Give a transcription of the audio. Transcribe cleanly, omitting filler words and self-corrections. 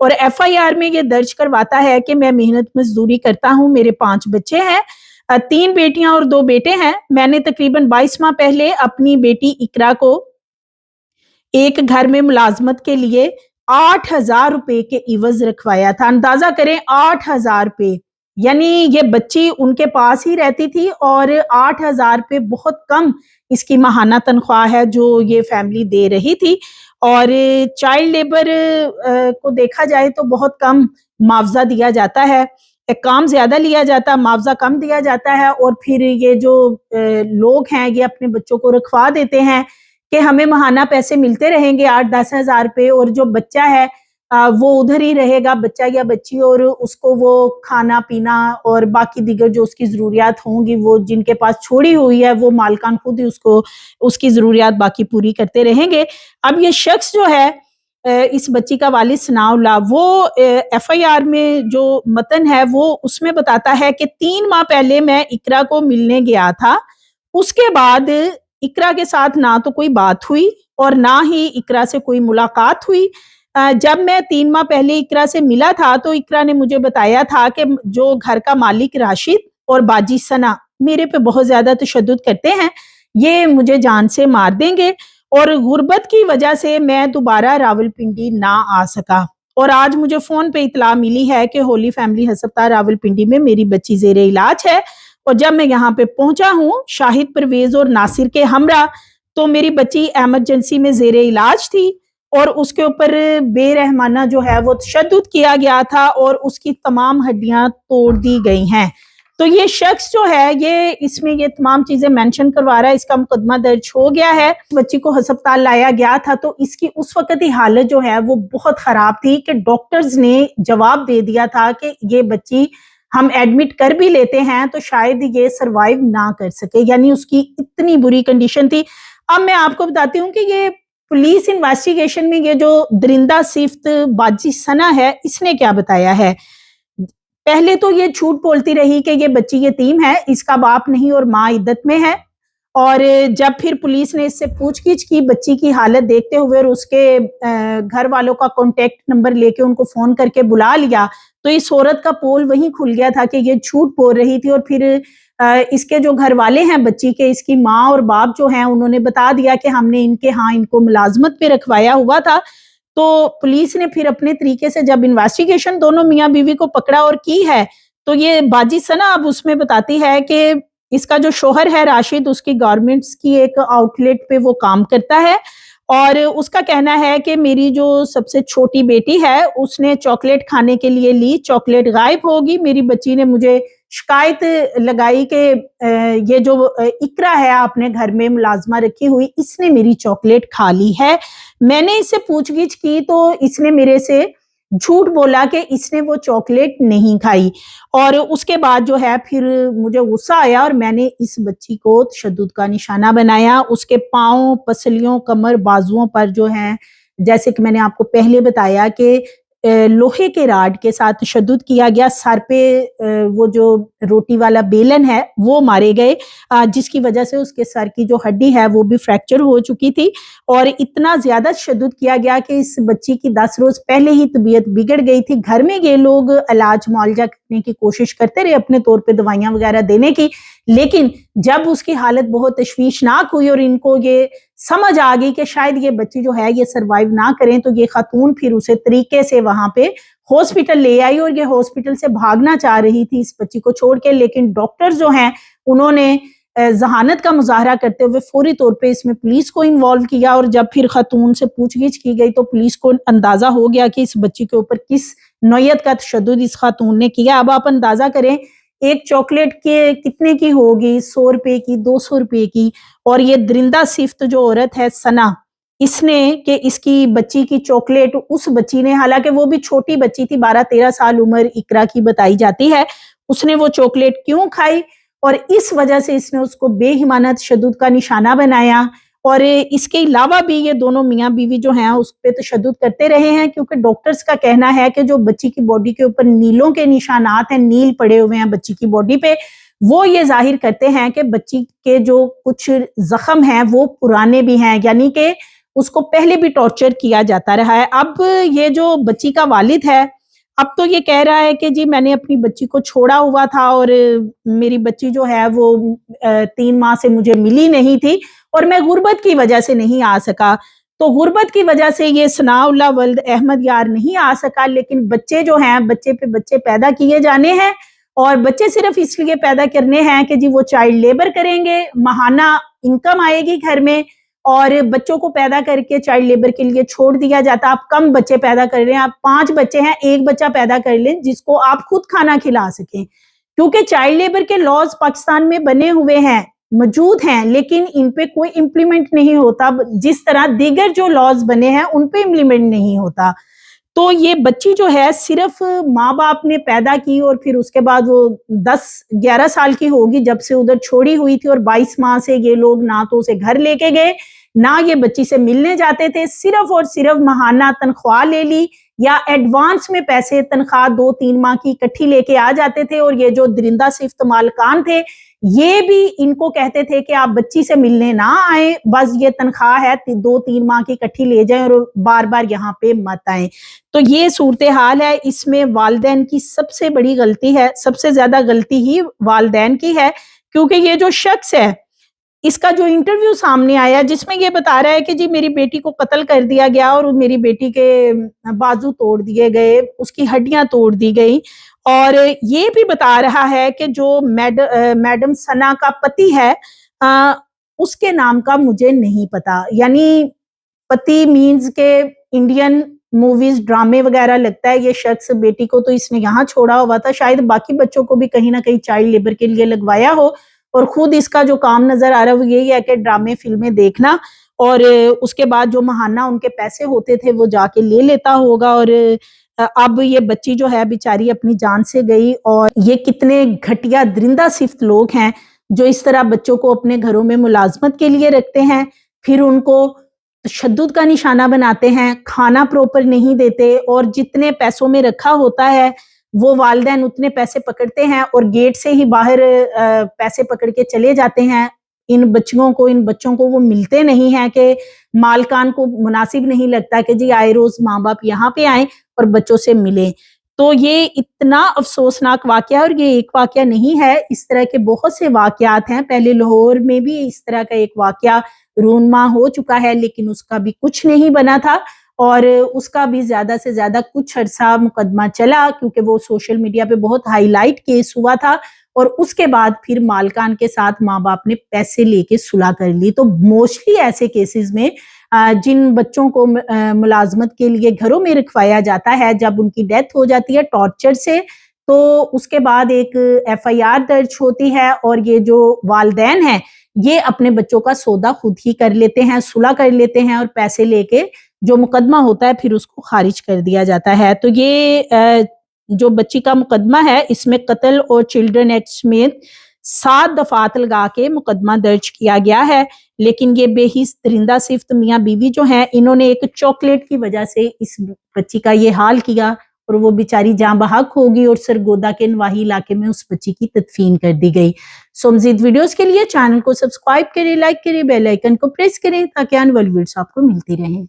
اور FIR میں یہ درج کرواتا ہے کہ میں محنت مزدوری کرتا ہوں، میرے 5 بچے ہیں، 3 بیٹیاں اور 2 بیٹے ہیں۔ میں نے تقریباً 22 ماہ پہلے اپنی بیٹی اقرا کو ایک گھر میں ملازمت کے لیے 8,000 روپے کے عوض رکھوایا تھا۔ اندازہ کریں 8,000 روپے، یعنی یہ بچی ان کے پاس ہی رہتی تھی اور 8,000 روپے بہت کم اس کی ماہانہ تنخواہ ہے جو یہ فیملی دے رہی تھی، اور چائلڈ لیبر کو دیکھا جائے تو بہت کم معاوضہ دیا جاتا ہے، کام زیادہ لیا جاتا ہے، معاوضہ کم دیا جاتا ہے، اور پھر یہ جو لوگ ہیں یہ اپنے بچوں کو رکھوا دیتے ہیں کہ ہمیں ماہانہ پیسے ملتے رہیں گے 8-10 ہزار روپے، اور جو بچہ ہے وہ ادھر ہی رہے گا، بچہ یا بچی، اور اس کو وہ کھانا پینا اور باقی دیگر جو اس کی ضروریات ہوں گی وہ جن کے پاس چھوڑی ہوئی ہے وہ مالکان خود ہی اس کی ضروریات باقی پوری کرتے رہیں گے۔ اب یہ شخص جو ہے اس بچی کا والد ثناء اللہ، وہ FIR میں جو متن ہے وہ اس میں بتاتا ہے کہ 3 ماہ پہلے میں اقرا کو ملنے گیا تھا، اس کے بعد اقرا کے ساتھ نہ تو کوئی بات ہوئی اور نہ ہی اقرا سے کوئی ملاقات ہوئی۔ جب میں 3 ماہ پہلے اقرا سے ملا تھا تو اقرا نے مجھے بتایا تھا کہ جو گھر کا مالک راشد اور باجی ثنا میرے پہ بہت زیادہ تشدد کرتے ہیں، یہ مجھے جان سے مار دیں گے، اور غربت کی وجہ سے میں دوبارہ راولپنڈی نہ آ سکا، اور آج مجھے فون پہ اطلاع ملی ہے کہ ہولی فیملی ہسپتال راولپنڈی میں میری بچی زیر علاج ہے، اور جب میں یہاں پہ پہنچا ہوں شاہد پرویز اور ناصر کے ہمراہ تو میری بچی ایمرجنسی میں زیر علاج تھی، اور اس کے اوپر بے رحمانہ جو ہے وہ تشدد کیا گیا تھا اور اس کی تمام ہڈیاں توڑ دی گئی ہیں۔ تو یہ شخص جو ہے یہ اس میں یہ تمام چیزیں مینشن کروا رہا ہے، اس کا مقدمہ درج ہو گیا ہے۔ بچی کو ہسپتال لایا گیا تھا تو اس کی اس وقت ہی حالت جو ہے وہ بہت خراب تھی کہ ڈاکٹرز نے جواب دے دیا تھا کہ یہ بچی ہم ایڈمٹ کر بھی لیتے ہیں تو شاید یہ سروائیو نہ کر سکے، یعنی اس کی اتنی بری کنڈیشن تھی۔ اب میں آپ کو بتاتی ہوں کہ یہ پولیس انویسٹیگیشن میں یہ جو درندہ صفت باجی ثنا ہے اس نے کیا بتایا ہے۔ پہلے تو یہ جھوٹ بولتی رہی کہ یہ بچی یتیم ہے، اس کا باپ نہیں اور ماں عدت میں ہے، اور جب پھر پولیس نے اس سے پوچھ گچھ کی بچی کی حالت دیکھتے ہوئے اور اس کے گھر والوں کا کانٹیکٹ نمبر لے کے ان کو فون کر کے بلا لیا تو اس عورت کا پول وہیں کھل گیا تھا کہ یہ جھوٹ بول رہی تھی، اور پھر اس کے جو گھر والے ہیں بچی کے، اس کی ماں اور باپ جو ہیں انہوں نے بتا دیا کہ ہم نے ان کے ہاں ان کو ملازمت پہ رکھوایا ہوا تھا۔ تو پولیس نے پھر اپنے طریقے سے جب انویسٹیگیشن دونوں میاں بیوی کو پکڑا اور کی ہے تو یہ باجی ثنا اب اس میں بتاتی ہے کہ اس کا جو شوہر ہے راشد، اس کی گارمنٹس کی ایک آؤٹ لیٹ پہ وہ کام کرتا ہے، اور اس کا کہنا ہے کہ میری جو سب سے چھوٹی بیٹی ہے اس نے چاکلیٹ کھانے کے لیے لی، چاکلیٹ غائب ہوگی، میری بچی نے مجھے شکایت لگائی کہ یہ جو اقرا ہے آپ نے گھر میں ملازمہ رکھی ہوئی، اس نے میری چاکلیٹ کھا لی ہے۔ میں نے اس سے پوچھ گچھ کی تو اس نے میرے سے جھوٹ بولا کہ اس نے وہ چاکلیٹ نہیں کھائی، اور اس کے بعد جو ہے پھر مجھے غصہ آیا اور میں نے اس بچی کو تشدد کا نشانہ بنایا، اس کے پاؤں، پسلیوں، کمر، بازوؤں پر جو ہیں جیسے کہ میں نے آپ کو پہلے بتایا کہ لوہے کے راڈ کے ساتھ تشدد کیا گیا، سر پہ وہ جو روٹی والا بیلن ہے وہ مارے گئے، جس کی وجہ سے اس کے سر کی جو ہڈی ہے وہ بھی فریکچر ہو چکی تھی، اور اتنا زیادہ تشدد کیا گیا کہ اس بچی کی 10 روز پہلے ہی طبیعت بگڑ گئی تھی۔ گھر میں یہ لوگ علاج معالجہ کرنے کی کوشش کرتے رہے، اپنے طور پہ دوائیاں وغیرہ دینے کی، لیکن جب اس کی حالت بہت تشویشناک ہوئی اور ان کو یہ سمجھ آ گئی کہ شاید یہ بچی جو ہے یہ سروائیو نہ کریں تو یہ خاتون پھر اسے طریقے سے وہاں پہ ہاسپٹل لے آئی، اور یہ ہاسپٹل سے بھاگنا چاہ رہی تھی اس بچی کو چھوڑ کے، لیکن ڈاکٹر جو ہیں انہوں نے ذہانت کا مظاہرہ کرتے ہوئے فوری طور پہ اس میں پولیس کو انوالو کیا، اور جب پھر خاتون سے پوچھ گچھ کی گئی تو پولیس کو اندازہ ہو گیا کہ اس بچی کے اوپر کس نوعیت کا تشدد اس خاتون نے کیا۔ اب آپ اندازہ کریں ایک چاکلیٹ کے کتنے کی ہوگی، 100 روپے کی، 200 روپے کی، اور یہ درندہ صفت جو عورت ہے ثنا، اس نے کہ اس کی بچی کی چاکلیٹ اس بچی نے، حالانکہ وہ بھی چھوٹی بچی تھی، 12-13 سال عمر اقرا کی بتائی جاتی ہے، اس نے وہ چاکلیٹ کیوں کھائی، اور اس وجہ سے اس نے اس کو بے ایمانہ تشدد کا نشانہ بنایا۔ اور اس کے علاوہ بھی یہ دونوں میاں بیوی جو ہیں اس پہ تشدد کرتے رہے ہیں، کیونکہ ڈاکٹرز کا کہنا ہے کہ جو بچی کی باڈی کے اوپر نیلوں کے نشانات ہیں، نیل پڑے ہوئے ہیں بچی کی باڈی پہ، وہ یہ ظاہر کرتے ہیں کہ بچی کے جو کچھ زخم ہیں وہ پرانے بھی ہیں، یعنی کہ اس کو پہلے بھی ٹارچر کیا جاتا رہا ہے. اب یہ جو بچی کا والد ہے اب تو یہ کہہ رہا ہے کہ جی میں نے اپنی بچی کو چھوڑا ہوا تھا اور میری بچی جو ہے وہ 3 ماہ سے مجھے ملی نہیں تھی اور میں غربت کی وجہ سے نہیں آ سکا. تو غربت کی وجہ سے یہ ثناء اللہ ولد احمد یار نہیں آ سکا، لیکن بچے جو ہیں بچے پہ بچے پیدا کیے جانے ہیں اور بچے صرف اس لیے پیدا کرنے ہیں کہ جی وہ چائلڈ لیبر کریں گے، ماہانہ انکم آئے گی گھر میں، اور بچوں کو پیدا کر کے چائلڈ لیبر کے لیے چھوڑ دیا جاتا. آپ کم بچے پیدا کر رہے ہیں، آپ 5 بچے ہیں، 1 بچہ پیدا کر لیں جس کو آپ خود کھانا کھلا سکیں، کیونکہ چائلڈ لیبر کے لاز پاکستان میں بنے ہوئے ہیں، موجود ہیں، لیکن ان پہ کوئی امپلیمنٹ نہیں ہوتا. جس طرح دیگر جو لاز بنے ہیں ان پہ امپلیمنٹ نہیں ہوتا. تو یہ بچی جو ہے صرف ماں باپ نے پیدا کی اور پھر اس کے بعد وہ 10-11 سال کی ہوگی جب سے ادھر چھوڑی ہوئی تھی، اور 22 ماہ سے یہ لوگ نہ تو اسے گھر لے کے گئے نہ یہ بچی سے ملنے جاتے تھے، صرف اور صرف ماہانہ تنخواہ لے لی یا ایڈوانس میں پیسے تنخواہ 2-3 ماہ کی اکٹھی لے کے آ جاتے تھے. اور یہ جو درندہ صفت مالکان تھے یہ بھی ان کو کہتے تھے کہ آپ بچی سے ملنے نہ آئیں، بس یہ تنخواہ ہے 2-3 ماہ کی اکٹھی لے جائیں اور بار بار یہاں پہ مت آئیں. تو یہ صورتحال ہے. اس میں والدین کی سب سے بڑی غلطی ہے، سب سے زیادہ غلطی ہی والدین کی ہے، کیونکہ یہ جو شخص ہے اس کا جو انٹرویو سامنے آیا جس میں یہ بتا رہا ہے کہ جی میری بیٹی کو قتل کر دیا گیا اور میری بیٹی کے بازو توڑ دیے گئے، اس کی ہڈیاں توڑ دی گئی، اور یہ بھی بتا رہا ہے کہ جو میڈم ثنا کا پتی ہے اس کے نام کا مجھے نہیں پتا. یعنی پتی مینز کے انڈین موویز ڈرامے وغیرہ لگتا ہے. یہ شخص بیٹی کو تو اس نے یہاں چھوڑا ہوا تھا، شاید باقی بچوں کو بھی کہیں نہ کہیں چائلڈ لیبر کے لیے لگوایا ہو، اور خود اس کا جو کام نظر آ رہا ہے وہ یہی ہے کہ ڈرامے فلمیں دیکھنا، اور اس کے بعد جو ماہانہ ان کے پیسے ہوتے تھے وہ جا کے لے لیتا ہوگا. اور اب یہ بچی جو ہے بیچاری اپنی جان سے گئی. اور یہ کتنے گھٹیا درندہ صفت لوگ ہیں جو اس طرح بچوں کو اپنے گھروں میں ملازمت کے لیے رکھتے ہیں، پھر ان کو تشدد کا نشانہ بناتے ہیں، کھانا پروپر نہیں دیتے، اور جتنے پیسوں میں رکھا ہوتا ہے وہ والدین اتنے پیسے پکڑتے ہیں اور گیٹ سے ہی باہر پیسے پکڑ کے چلے جاتے ہیں. ان بچوں کو وہ ملتے نہیں ہیں کہ مالکان کو مناسب نہیں لگتا کہ جی آئے روز ماں باپ یہاں پہ آئیں اور بچوں سے ملیں. تو یہ اتنا افسوسناک واقعہ، اور یہ ایک واقعہ نہیں ہے، اس طرح کے بہت سے واقعات ہیں. پہلے لاہور میں بھی اس طرح کا ایک واقعہ رونما ہو چکا ہے، لیکن اس کا بھی کچھ نہیں بنا تھا، اور اس کا بھی زیادہ سے زیادہ کچھ عرصہ مقدمہ چلا کیونکہ وہ سوشل میڈیا پہ بہت ہائی لائٹ کیس ہوا تھا، اور اس کے بعد پھر مالکان کے ساتھ ماں باپ نے پیسے لے کے صلح کر لی. تو موسٹلی ایسے کیسز میں جن بچوں کو ملازمت کے لیے گھروں میں رکھوایا جاتا ہے، جب ان کی ڈیتھ ہو جاتی ہے ٹارچر سے، تو اس کے بعد ایک FIR درج ہوتی ہے، اور یہ جو والدین ہیں یہ اپنے بچوں کا سودا خود ہی کر لیتے ہیں، صلح کر لیتے ہیں، اور پیسے لے کے جو مقدمہ ہوتا ہے پھر اس کو خارج کر دیا جاتا ہے. تو یہ جو بچی کا مقدمہ ہے اس میں قتل اور چلڈرن ایکٹ سمیت 7 دفعات لگا کے مقدمہ درج کیا گیا ہے. لیکن یہ بے حس درندہ صفت میاں بیوی جو ہیں انہوں نے ایک چاکلیٹ کی وجہ سے اس بچی کا یہ حال کیا، اور وہ بیچاری جاں بحق ہوگی، اور سرگودا کے نواحی علاقے میں اس بچی کی تدفین کر دی گئی. سو مزید ویڈیوز کے لیے چینل کو سبسکرائب کریں، لائک کریں، بیل آئیکن کو پریس کریں تاکہ آنے والی ویڈیوز آپ کو ملتی رہیں.